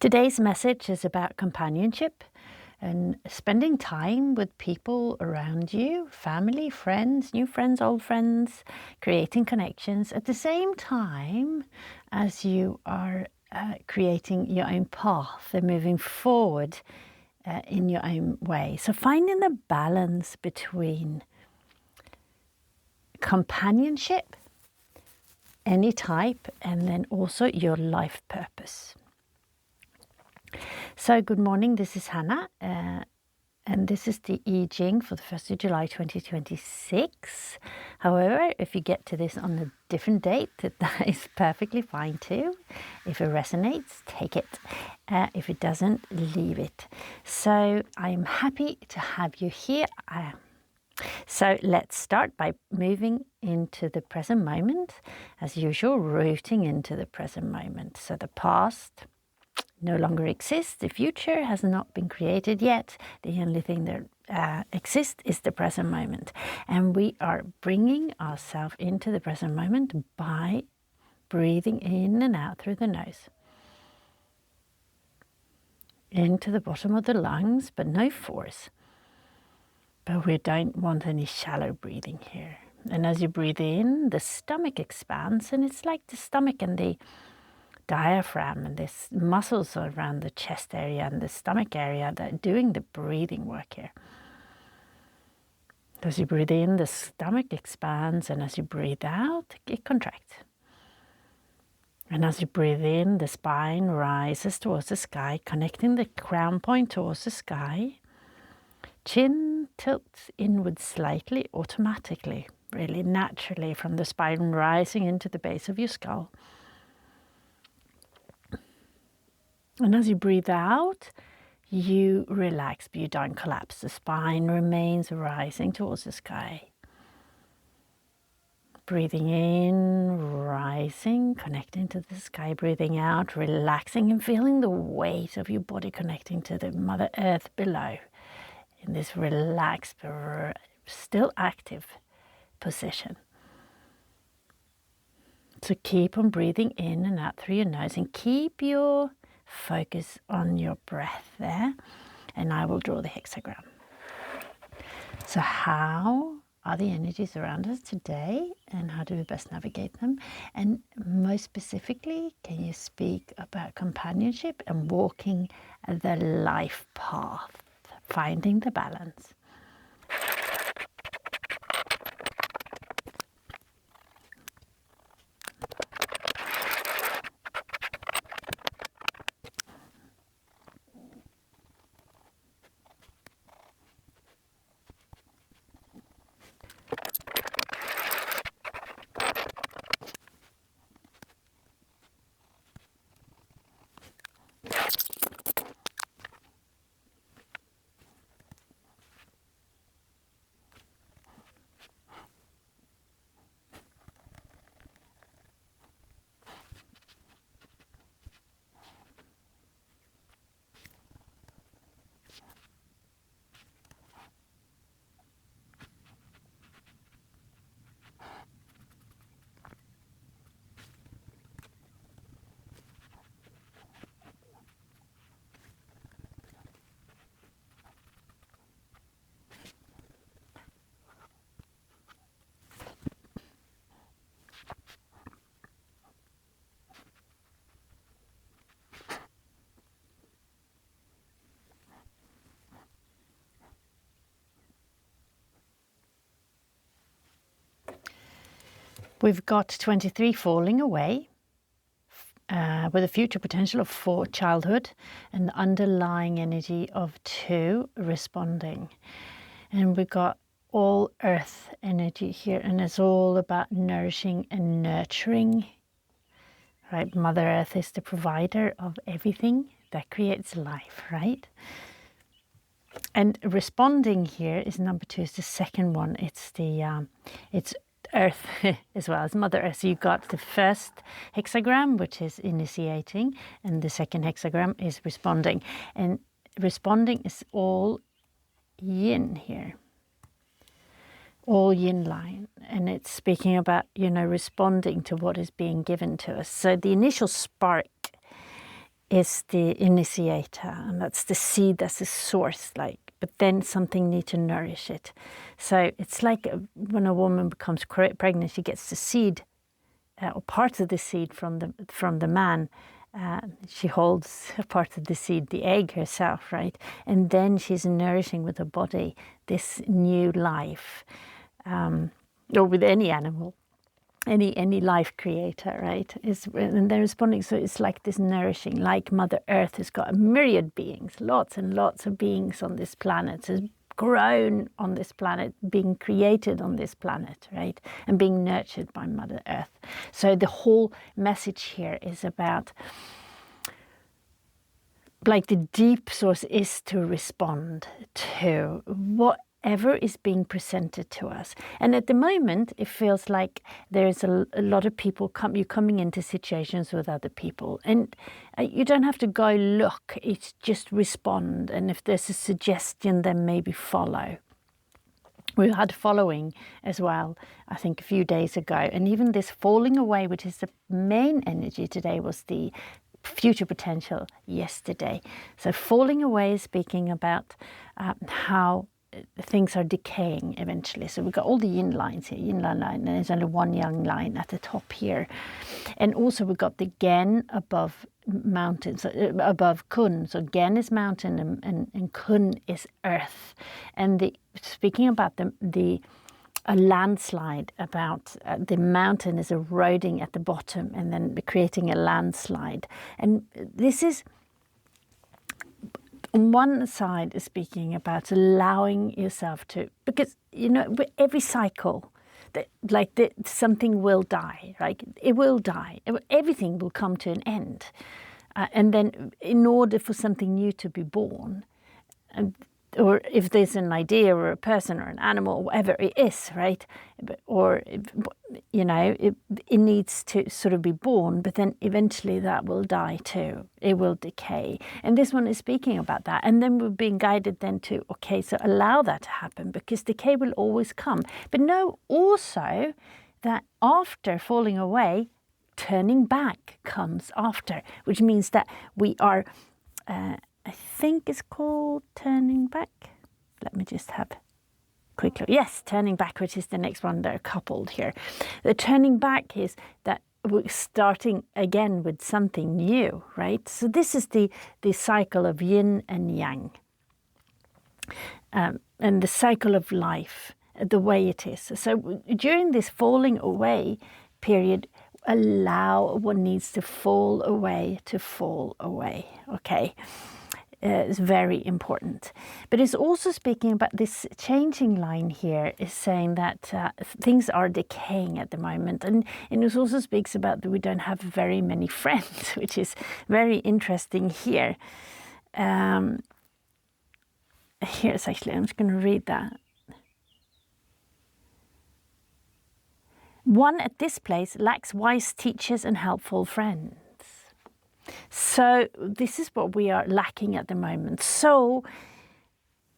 Today's message is about companionship and spending time with people around you, family, friends, new friends, old friends, creating connections at the same time as you are creating your own path and moving forward in your own way. So finding the balance between companionship, any type, and then also your life purpose. So good morning, this is Hanna, and this is the I Ching for the 1st of July 2026. However, if you get to this on a different date, that is perfectly fine too. If it resonates, take it. If it doesn't, leave it. So I'm happy to have you here. So let's start by moving into the present moment, as usual, rooting into the present moment. So the past no longer exists. The future has not been created yet. The only thing that exists is the present moment. And we are bringing ourselves into the present moment by breathing in and out through the nose. Into the bottom of the lungs, but no force. But we don't want any shallow breathing here. And as you breathe in, the stomach expands, and it's like the stomach and the diaphragm and this muscles around the chest area and the stomach area that are doing the breathing work here. As you breathe in, the stomach expands, and as you breathe out, it contracts. And as you breathe in, the spine rises towards the sky, connecting the crown point towards the sky. Chin tilts inward slightly, automatically, really naturally, from the spine rising into the base of your skull. And as you breathe out, you relax, but you don't collapse. The spine remains rising towards the sky. Breathing in, rising, connecting to the sky. Breathing out, relaxing and feeling the weight of your body connecting to the Mother Earth below. In this relaxed, still active position. So keep on breathing in and out through your nose and keep your focus on your breath there, and I will draw the hexagram. So how are the energies around us today, and how do we best navigate them? And most specifically, can you speak about companionship and walking the life path, finding the balance? We've got 23 falling away with a future potential of 4 childhood and the underlying energy of 2 responding. And we've got all earth energy here, and it's all about nourishing and nurturing. Right? Mother Earth is the provider of everything that creates life, right? And responding here is number 2, is the second one. It's the it's Earth as well as Mother Earth. So you've got the first hexagram, which is initiating, and the second hexagram is responding. And responding is all yin here, all yin line, and it's speaking about, responding to what is being given to us. So the initial spark is the initiator, and that's the seed, that's the source, but then something needs to nourish it. So it's like when a woman becomes pregnant, she gets the seed, or parts of the seed from the man. She holds a part of the seed, the egg herself, right? And then she's nourishing with her body this new life, or with any animal. Any life creator, right? And they're responding. So it's like this nourishing, like Mother Earth has got a myriad beings, lots and lots of beings on this planet, has grown on this planet, being created on this planet, right? And being nurtured by Mother Earth. So the whole message here is about, like, the deep source is to respond to whatever is being presented to us. And at the moment, it feels like there's a lot of people coming into situations with other people. And you don't have to go look, it's just respond. And if there's a suggestion, then maybe follow. We had following as well, I think a few days ago. And even this falling away, which is the main energy today, was the future potential yesterday. So falling away is speaking about how things are decaying eventually. So we've got all the yin lines here, yin line, and there's only one yang line at the top here. And also we've got the gen above mountains, above kun. So gen is mountain and kun is earth. And speaking about a landslide, about the mountain is eroding at the bottom and then creating a landslide. And this is, on one side, is speaking about allowing yourself to, because, with every cycle, something will die, right? It will die. Everything will come to an end. And then in order for something new to be born, or if there's an idea or a person or an animal or whatever it is, right? Or, it needs to sort of be born, but then eventually that will die too. It will decay. And this one is speaking about that. And then we're being guided then to, okay, so allow that to happen, because decay will always come. But know also that after falling away, turning back comes after, which means that we are... I think it's called turning back. Let me just have a quick look. Yes, turning back, which is the next one. They're coupled here. The turning back is that we're starting again with something new, right? So this is the cycle of yin and yang. And the cycle of life, the way it is. So during this falling away period, allow what needs to fall away, okay? Is very important. But it's also speaking about this changing line here, is saying that things are decaying at the moment. And it also speaks about that we don't have very many friends, which is very interesting here. Here's actually, I'm just going to read that. One at this place lacks wise teachers and helpful friends. So this is what we are lacking at the moment. So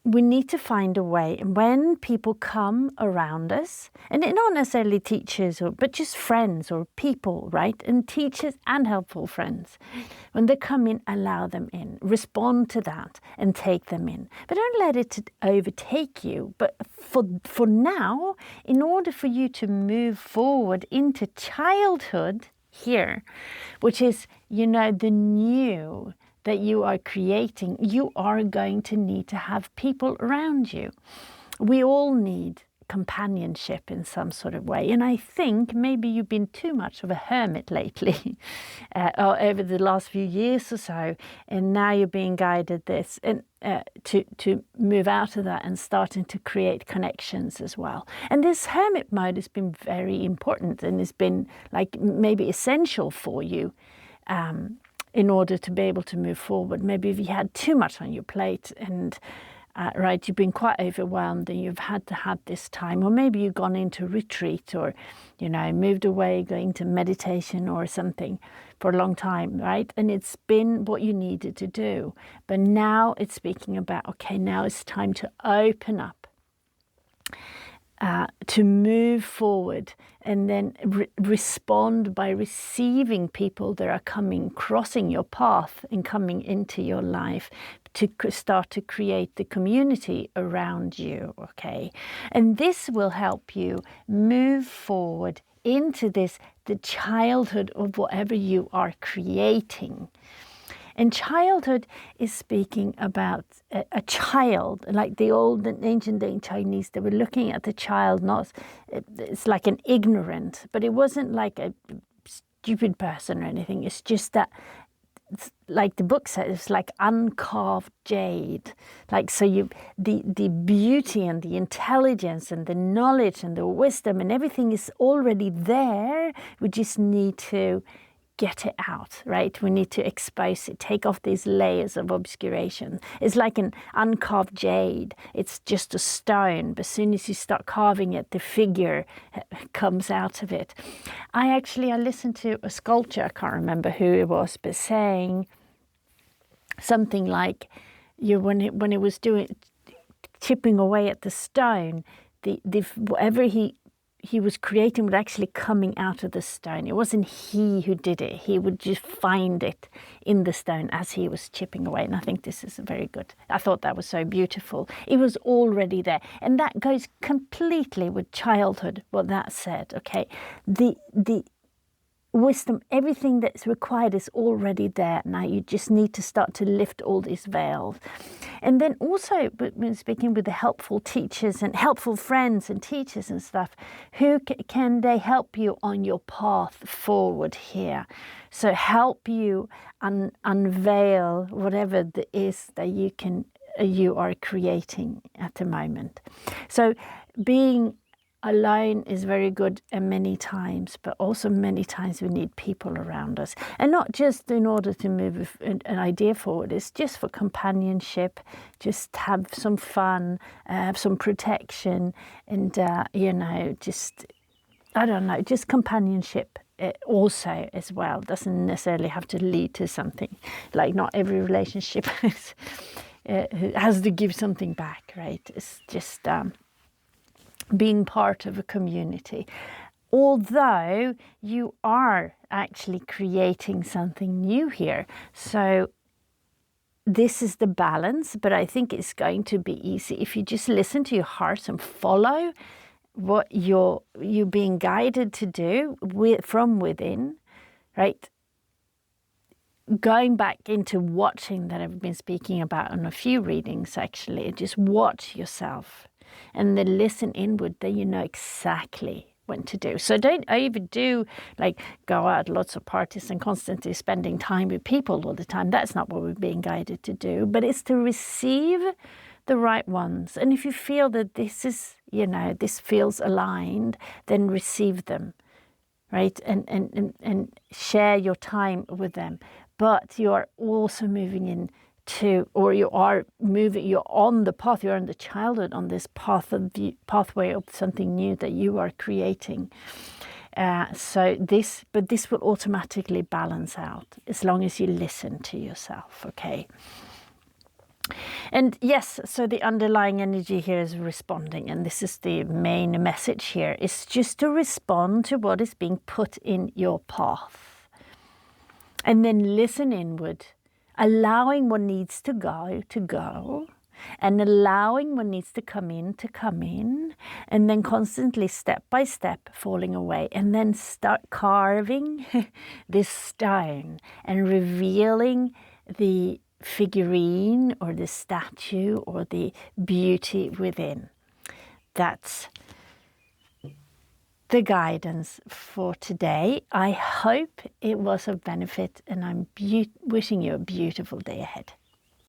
we need to find a way. And when people come around us, and not necessarily teachers, but just friends or people, right? And teachers and helpful friends. When they come in, allow them in. Respond to that and take them in. But don't let it overtake you. But for now, in order for you to move forward into childhood here, which is, the new that you are creating, you are going to need to have people around you. We all need companionship in some sort of way. And I think maybe you've been too much of a hermit lately, or over the last few years or so, and now you're being guided to move out of that and starting to create connections as well. And this hermit mode has been very important and has been like maybe essential for you in order to be able to move forward. Maybe if you had too much on your plate and you've been quite overwhelmed and you've had to have this time, or maybe you've gone into retreat or, moved away, going to meditation or something for a long time, right? And it's been what you needed to do. But now it's speaking about, okay, now it's time to open up to move forward and then respond by receiving people that are crossing your path and coming into your life to start to create the community around you, okay? And this will help you move forward into the childhood of whatever you are creating. And childhood is speaking about a child, like the old and ancient Chinese, they were looking at the child, it's like an ignorant, but it wasn't like a stupid person or anything. It's just that, like the book says, it's like uncarved jade. Like, so the beauty and the intelligence and the knowledge and the wisdom and everything is already there. We just need to get it out, right? We need to expose it, take off these layers of obscuration. It's like an uncarved jade. It's just a stone, but as soon as you start carving it, the figure comes out of it. I listened to a sculptor, I can't remember who it was, but saying something like, when it was chipping away at the stone, whatever he was creating was actually coming out of the stone. It wasn't he who did it. He would just find it in the stone as he was chipping away. And I think this is very good. I thought that was so beautiful. It was already there. And that goes completely with childhood, what that said, okay? The wisdom, everything that's required is already there. Now you just need to start to lift all these veils. And then also, when speaking with the helpful teachers and helpful friends and teachers and stuff, who can they help you on your path forward here? So help you unveil whatever it is that you are creating at the moment. So being alone is very good many times, but also many times we need people around us. And not just in order to move an idea forward, it's just for companionship, just have some fun, have some protection, and, just companionship also as well. Doesn't necessarily have to lead to something. Like not every relationship has to give something back, right? It's just being part of a community. Although you are actually creating something new here. So this is the balance, but I think it's going to be easy if you just listen to your heart and follow what you're being guided to do from within, right? Going back into watching that I've been speaking about on a few readings, actually, just watch yourself. And then listen inward, then you know exactly when to do. So don't overdo, like go out lots of parties and constantly spending time with people all the time. That's not what we're being guided to do. But it's to receive the right ones. And if you feel that this feels aligned, then receive them, right? And share your time with them. But you are also moving in you're on the path, you're in the childhood, on this pathway of something new that you are creating. But this will automatically balance out as long as you listen to yourself, okay? And yes, so the underlying energy here is responding, and this is the main message here. It's just to respond to what is being put in your path. And then listen inward, allowing what needs to go, and allowing what needs to come in, and then constantly, step by step, falling away, and then start carving this stone and revealing the figurine or the statue or the beauty within. That's the guidance for today. I hope it was of benefit, and I'm wishing you a beautiful day ahead.